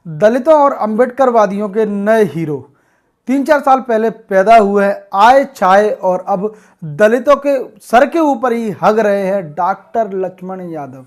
दलितों और अंबेडकरवादियों के नए हीरो 3-4 साल पहले पैदा हुए हैं, आए छाए और अब दलितों के सर के ऊपर ही हग रहे हैं डॉक्टर लक्ष्मण यादव।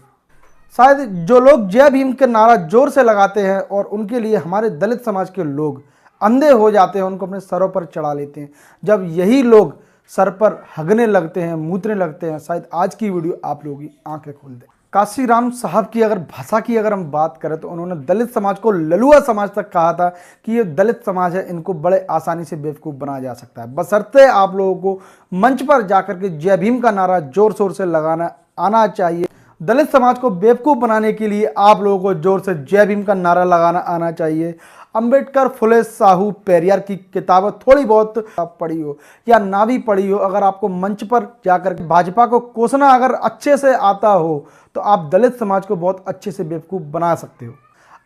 शायद जो लोग जय भीम के नारा जोर से लगाते हैं और उनके लिए हमारे दलित समाज के लोग अंधे हो जाते हैं, उनको अपने सरों पर चढ़ा लेते हैं। जब यही लोग सर पर हगने लगते हैं, मूतने लगते हैं, शायद आज की वीडियो आप लोगों की आंखें खोल दे। काशीराम साहब की अगर भाषा की अगर हम बात करें तो उन्होंने दलित समाज को ललुआ समाज तक कहा था कि ये दलित समाज है, इनको बड़े आसानी से बेवकूफ़ बनाया जा सकता है, बशर्ते आप लोगों को मंच पर जाकर के जय भीम का नारा जोर शोर से लगाना आना चाहिए। दलित समाज को बेवकूफ़ बनाने के लिए आप लोगों को जोर से जय भीम का नारा लगाना आना चाहिए। अंबेडकर, फुले, साहू, पेरियार की किताबें थोड़ी बहुत पढ़ी हो या ना भी पढ़ी हो, अगर आपको मंच पर जाकर भाजपा को कोसना अगर अच्छे से आता हो तो आप दलित समाज को बहुत अच्छे से बेवकूफ़ बना सकते हो।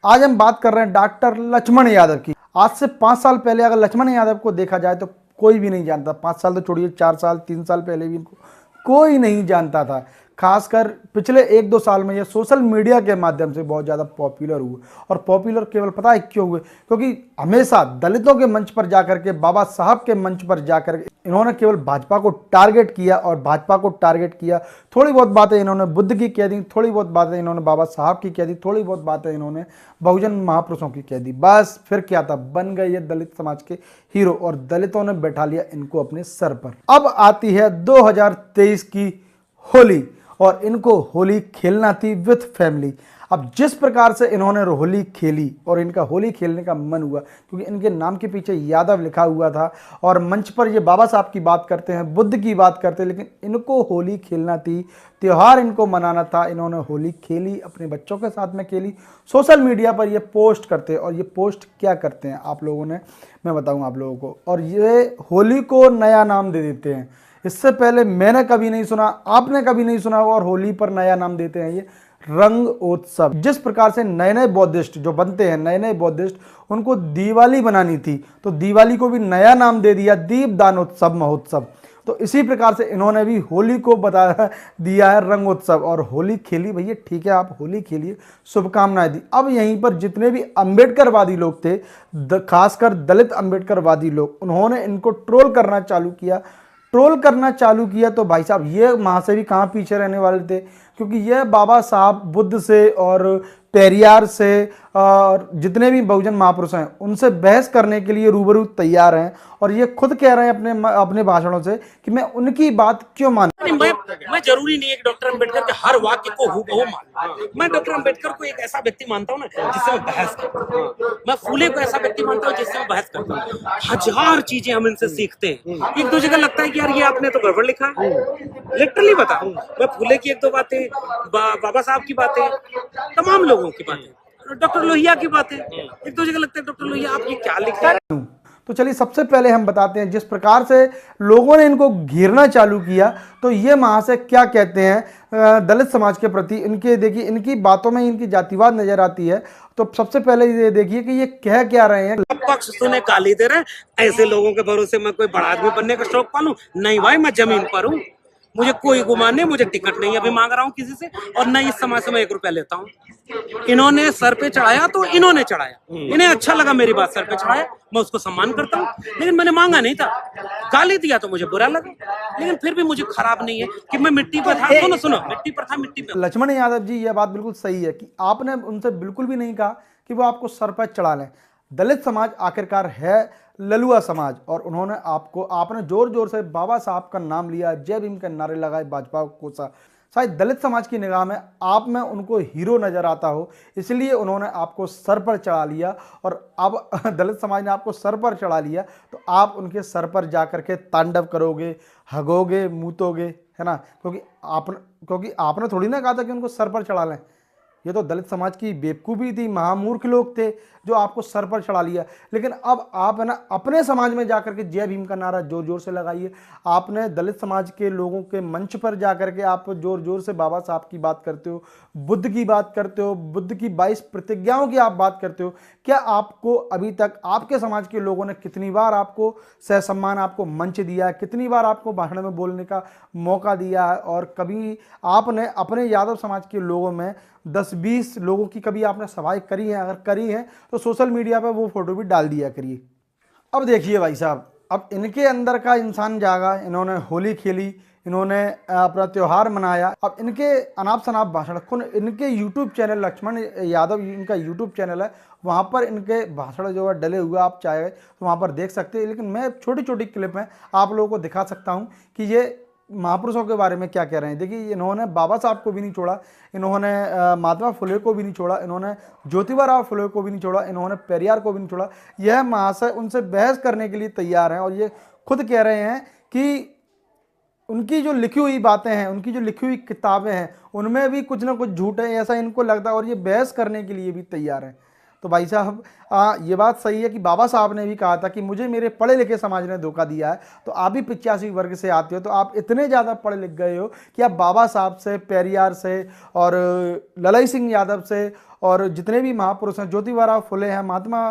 आज हम बात कर रहे हैं डॉक्टर लक्ष्मण यादव की। आज से 5 साल पहले अगर लक्ष्मण यादव को देखा जाए तो कोई भी नहीं जानता। 5 साल तो छोड़िए, 4 साल 3 साल पहले भी इनको कोई नहीं जानता था। खासकर पिछले 1-2 साल में ये सोशल मीडिया के माध्यम से बहुत ज़्यादा पॉपुलर हुए। और पॉपुलर केवल पता है क्यों हुए? क्योंकि हमेशा दलितों के मंच पर जाकर के, बाबा साहब के मंच पर जाकर के इन्होंने केवल भाजपा को टारगेट किया और भाजपा को टारगेट किया। थोड़ी बहुत बातें इन्होंने बुद्ध की कह दी, थोड़ी बहुत बातें इन्होंने बाबा साहब की कह दी, थोड़ी बहुत बातें इन्होंने बहुजन महापुरुषों की कह दी। बस फिर क्या था, बन गए ये दलित समाज के हीरो और दलितों ने बैठा लिया इनको अपने सर पर। अब आती है 2023 की होली और इनको होली खेलना थी विथ फैमिली। अब जिस प्रकार से इन्होंने होली खेली और इनका होली खेलने का मन हुआ, क्योंकि इनके नाम के पीछे यादव लिखा हुआ था और मंच पर ये बाबा साहब की बात करते हैं, बुद्ध की बात करते हैं, लेकिन इनको होली खेलना थी, त्यौहार इनको मनाना था। इन्होंने होली खेली, अपने बच्चों के साथ में खेली। सोशल मीडिया पर ये पोस्ट करते हैं और ये पोस्ट क्या करते हैं आप लोगों ने, मैं बताऊँ आप लोगों को। और ये होली को नया नाम दे देते हैं। इससे पहले मैंने कभी नहीं सुना, आपने कभी नहीं सुना और होली पर नया नाम देते हैं ये रंग उत्सव। जिस प्रकार से नए नए बौद्धिस्ट जो बनते हैं, नए नए बौद्धिस्ट, उनको दिवाली बनानी थी तो दिवाली को भी नया नाम दे दिया दीपदान उत्सव महोत्सव। तो इसी प्रकार से इन्होंने भी होली को बता दिया है रंग उत्सव और होली खेली। भैया ठीक है, आप होली खेलिए, शुभकामनाएं दी। अब यहीं पर जितने भी अंबेडकरवादी लोग थे, खासकर दलित अंबेडकरवादी लोग, उन्होंने इनको ट्रोल करना चालू किया। तो भाई साहब ये वहाँ से भी कहाँ पीछे रहने वाले थे, क्योंकि ये बाबा साहब, बुद्ध से और पेरियार से और जितने भी बहुजन महापुरुष हैं उनसे बहस करने के लिए रूबरू तैयार हैं। और ये खुद कह रहे हैं अपने भाषणों से कि मैं उनकी बात क्यों मानूं। मैं जरूरी नहीं है कि डॉक्टर अंबेडकर के हर वाक्य को हूबहू मानूं। मैं डॉक्टर अंबेडकर को एक ऐसा व्यक्ति मानता हूँ ना जिससे मैं बहस करता हूँ। मैं फूले को ऐसा व्यक्ति मानता हूँ जिससे मैं बहस करता हूँ। हजार चीजें हम इनसे सीखते हैं। एक दो जगह लगता है कि यार ये आपने तो गड़बड़ लिखा है, लिटरली बता। मैं फूले की 1-2 बातें, बाबा साहब की बातें, तमाम लोगों की बातें, डॉक्टर लोहिया की बातें, एक दो जगह लगता है डॉक्टर लोहिया आप ये क्या लिख रहे हैं। तो चलिए सबसे पहले हम बताते हैं जिस प्रकार से लोगों ने इनको घेरना चालू किया, तो ये वहां से क्या कहते हैं दलित समाज के प्रति। इनके देखिए, इनकी बातों में इनकी जातिवाद नजर आती है। तो सबसे पहले ये देखिए कि ये कह क्या रहे हैं। पक्ष सुने गाली दे रहे हैं। ऐसे लोगों के भरोसे मैं कोई बड़ा आदमी बनने का शौक पालूं? नहीं भाई, मैं जमीन पर हूँ, मुझे कोई गुमान नहीं, मुझे टिकट नहीं अभी मांग रहा हूँ किसी से, और न इस समाज से मैं 1 रुपया लेता हूँ। इन्होंने सर पे चढ़ाया तो इन्होंने चढ़ाया, इन्हें अच्छा लगा मेरी बात सर पे चढ़ाया, मैं उसको सम्मान करता हूँ, लेकिन मैंने मांगा नहीं था। गाली दिया तो मुझे बुरा लगा, लेकिन फिर भी मुझे खराब नहीं है कि मैं मिट्टी पर था। सुनो, मिट्टी पर था, मिट्टी पर। लक्ष्मण यादव जी, यह बात बिल्कुल सही है कि आपने उनसे बिल्कुल भी नहीं कहा कि वो आपको सर पर चढ़ा लें। दलित समाज आखिरकार है ललुआ समाज और उन्होंने आपने जोर जोर से बाबा साहब का नाम लिया, जय भीम के नारे लगाए, भाजपा को कोसा। शायद दलित समाज की निगाह में आप में उनको हीरो नजर आता हो, इसलिए उन्होंने आपको सर पर चढ़ा लिया। और अब दलित समाज ने आपको सर पर चढ़ा लिया तो आप उनके सर पर जाकर के तांडव करोगे, हगोगे, मूतोगे, है ना? क्योंकि आपने थोड़ी ना कहा था कि उनको सर पर चढ़ा लें। ये तो दलित समाज की बेवकूफ़ी थी, महामूर्ख लोग थे जो आपको सर पर चढ़ा लिया। लेकिन अब आप है ना अपने समाज में जाकर के जय भीम का नारा जोर जोर से लगाइए। आपने दलित समाज के लोगों के मंच पर जाकर के आप जोर जोर से बाबा साहब की बात करते हो, बुद्ध की बात करते हो, बुद्ध की 22 प्रतिज्ञाओं की आप बात करते हो। क्या आपको अभी तक आपके समाज के लोगों ने कितनी बार आपको सहसम्मान, आपको मंच दिया है, कितनी बार आपको भाषण में बोलने का मौका दिया है? और कभी आपने अपने यादव समाज के लोगों में 10-20 लोगों की कभी आपने सभाएं करी हैं? अगर करी हैं तो सोशल मीडिया पर वो फ़ोटो भी डाल दिया करिए। अब देखिए भाई साहब, अब इनके अंदर का इंसान जागा, इन्होंने होली खेली, इन्होंने अपना त्यौहार मनाया। अब इनके अनाप शनाप भाषण, खुद इनके यूट्यूब चैनल, लक्ष्मण यादव इनका यूट्यूब चैनल है, वहाँ पर इनके भाषण जो है डले हुए आप चाहे तो वहाँ पर देख सकते हैं। लेकिन मैं छोटी छोटी क्लिप में आप लोगों को दिखा सकता हूँ कि ये महापुरुषों के बारे में क्या कह रहे हैं। देखिए, इन्होंने बाबा साहब को भी नहीं छोड़ा, इन्होंने महात्मा फुले को भी नहीं छोड़ा, इन्होंने ज्योतिबा राव फुले को भी नहीं छोड़ा, इन्होंने पेरियार को भी नहीं छोड़ा। यह महाशय उनसे बहस करने के लिए तैयार हैं और ये खुद कह रहे हैं कि उनकी जो लिखी हुई बातें हैं, उनकी जो लिखी हुई किताबें हैं, उनमें भी कुछ ना कुछ झूठ है, ऐसा इनको लगता है, और ये बहस करने के लिए भी तैयार हैं। तो भाई साहब, ये बात सही है कि बाबा साहब ने भी कहा था कि मुझे मेरे पढ़े लिखे समाज ने धोखा दिया है। तो आप भी 85 वर्ग से आते हो, तो आप इतने ज़्यादा पढ़े लिख गए हो कि आप बाबा साहब से, पेरियार से और ललाई सिंह यादव से और जितने भी महापुरुष हैं, ज्योतिबा राव फुले हैं, महात्मा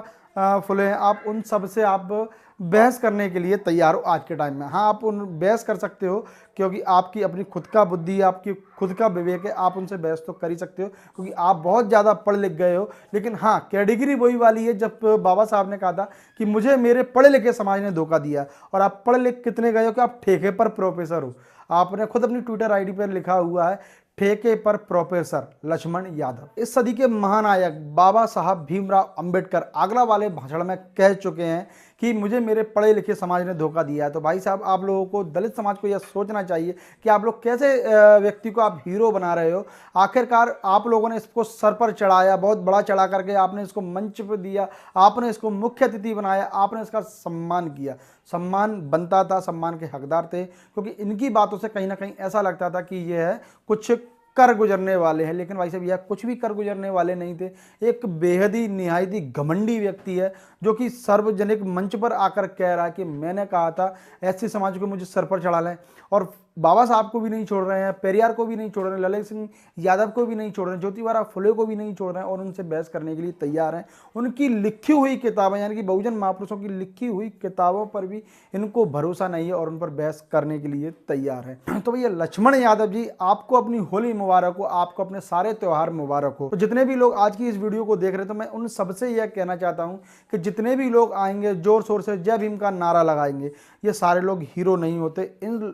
फुले हैं, आप उन सब से आप बहस करने के लिए तैयार हो आज के टाइम में। हाँ, आप उन बहस कर सकते हो क्योंकि आपकी अपनी खुद का बुद्धि है, आपकी खुद का विवेक है, आप उनसे बहस तो कर ही सकते हो क्योंकि आप बहुत ज़्यादा पढ़ लिख गए हो। लेकिन हाँ, कैटेगरी वही वाली है जब बाबा साहब ने कहा था कि मुझे मेरे पढ़े लिखे समाज ने धोखा दिया। और आप पढ़ लिख कितने गए हो कि आप ठेके पर प्रोफेसर हो। आपने खुद अपनी ट्विटर आईडी पर लिखा हुआ है, ठेके पर प्रोफेसर लक्ष्मण यादव। इस सदी के महानायक बाबा साहब भीमराव अंबेडकर आगरा वाले भाषण में कह चुके हैं कि मुझे मेरे पढ़े लिखे समाज ने धोखा दिया है। तो भाई साहब, आप लोगों को, दलित समाज को यह सोचना चाहिए कि आप लोग कैसे व्यक्ति को आप हीरो बना रहे हो। आखिरकार आप लोगों ने इसको सर पर चढ़ाया, बहुत बड़ा चढ़ा करके आपने इसको मंच पर दिया, आपने इसको मुख्य अतिथि बनाया, आपने इसका सम्मान किया। सम्मान बनता था, सम्मान के हकदार थे, क्योंकि इनकी बातों से कहीं ना कहीं ऐसा लगता था कि ये है कुछ कर गुजरने वाले हैं। लेकिन भाई साहब, यह कुछ भी कर गुजरने वाले नहीं थे। एक बेहद ही निहायत ही घमंडी व्यक्ति है जो कि सार्वजनिक मंच पर आकर कह रहा है कि मैंने कहा था ऐसे समाज को मुझे सर पर चढ़ा लें। और बाबा साहब को भी नहीं छोड़ रहे हैं, पेरियार को भी नहीं छोड़ रहे हैं, ललाई सिंह यादव को भी नहीं छोड़ रहे हैं, ज्योतिबा राव फुले को भी नहीं छोड़ रहे हैं और उनसे बहस करने के लिए तैयार हैं। उनकी लिखी हुई किताबें, यानी कि बहुजन महापुरुषों की लिखी हुई किताबों पर भी इनको भरोसा नहीं है और उन पर बहस करने के लिए तैयार है। तो भैया लक्ष्मण यादव जी, आपको अपनी होली मुबारक हो, आपको अपने सारे त्यौहार मुबारक हो। तो जितने भी लोग आज की इस वीडियो को देख रहे हैं, तो मैं उन सबसे यह कहना चाहता हूँ कि जितने भी लोग आएंगे जोर शोर से जय भीम का नारा लगाएंगे, ये सारे लोग हीरो नहीं होते।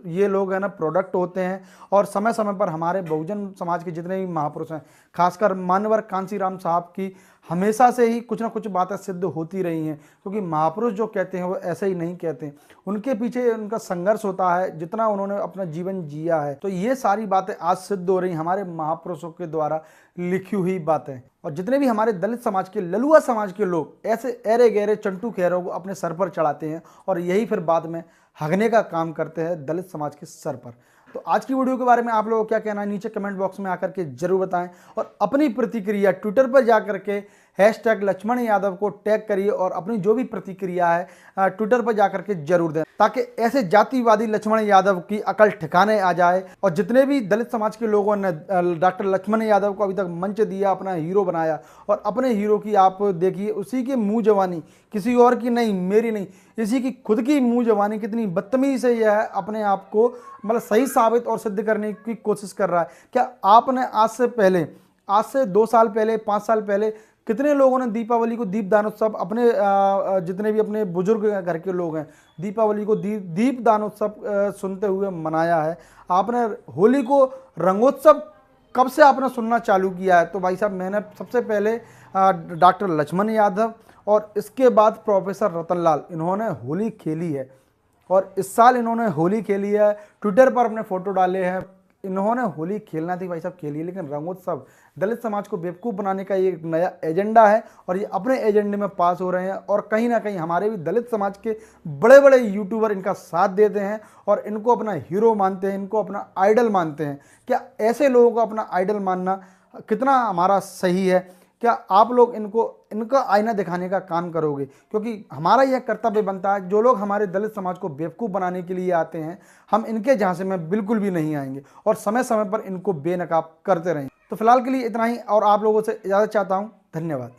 ये लोग है ना प्रोडक्ट होते हैं और समय समय पर हमारे बहुजन समाज के जितने भी महापुरुष हैं, खासकर मान्यवर कांसीराम साहब की हमेशा से ही कुछ ना कुछ बातें सिद्ध होती रही हैं, क्योंकि महापुरुष जो कहते हैं वो ऐसे ही नहीं कहते, उनके पीछे उनका संघर्ष होता है, जितना उन्होंने अपना जीवन जिया है। तो ये सारी बातें आज सिद्ध हो रही हमारे महापुरुषों के द्वारा लिखी हुई बातें। और जितने भी हमारे दलित समाज के, ललुआ समाज के लोग ऐसे ऐरे गहरे चंटू खैरों को अपने सर पर चढ़ाते हैं और यही फिर बाद में हगने का काम करते हैं दलित समाज के सर पर। तो आज की वीडियो के बारे में आप लोगों को क्या कहना है, नीचे कमेंट बॉक्स में आकर के जरूर बताएं और अपनी प्रतिक्रिया ट्विटर पर जाकर के हैशटैग लक्ष्मण यादव को टैग करिए और अपनी जो भी प्रतिक्रिया है ट्विटर पर जाकर के जरूर दें, ताकि ऐसे जातिवादी लक्ष्मण यादव की अकल ठिकाने आ जाए। और जितने भी दलित समाज के लोगों ने डॉक्टर लक्ष्मण यादव को अभी तक मंच दिया, अपना हीरो बनाया, और अपने हीरो की आप देखिए उसी की मुंह जवानी, किसी और की नहीं, मेरी नहीं, इसी की खुद की मुंह जवानी कितनी बदतमीजी से यह है अपने आप को मतलब सही साबित और सिद्ध करने की कोशिश कर रहा है। क्या आपने आज से 2 साल पहले, 5 साल पहले कितने लोगों ने दीपावली को दीपदानोत्सव, अपने जितने भी अपने बुजुर्ग घर के लोग हैं, दीपावली को दीपदानोत्सव सुनते हुए मनाया है। आपने होली को रंगोत्सव कब से आपने सुनना चालू किया है? तो भाई साहब, मैंने सबसे पहले डॉक्टर लक्ष्मण यादव और इसके बाद प्रोफेसर रतनलाल, इन्होंने होली खेली है और इस साल इन्होंने होली खेली है, ट्विटर पर अपने फ़ोटो डाले हैं। इन्होंने होली खेलना थी भाई साहब, खेली, लेकिन रंगोत्सव दलित समाज को बेवकूफ़ बनाने का ये एक नया एजेंडा है और ये अपने एजेंडे में पास हो रहे हैं। और कहीं ना कहीं हमारे भी दलित समाज के बड़े बड़े यूट्यूबर इनका साथ देते हैं और इनको अपना हीरो मानते हैं, इनको अपना आइडल मानते हैं। क्या ऐसे लोगों को अपना आइडल मानना कितना हमारा सही है? क्या आप लोग इनका आईना दिखाने का काम करोगे? क्योंकि हमारा यह कर्तव्य बनता है, जो लोग हमारे दलित समाज को बेवकूफ़ बनाने के लिए आते हैं, हम इनके झांसे में बिल्कुल भी नहीं आएंगे और समय समय पर इनको बेनकाब करते रहेंगे। तो फिलहाल के लिए इतना ही और आप लोगों से इजाज़त चाहता हूँ। धन्यवाद।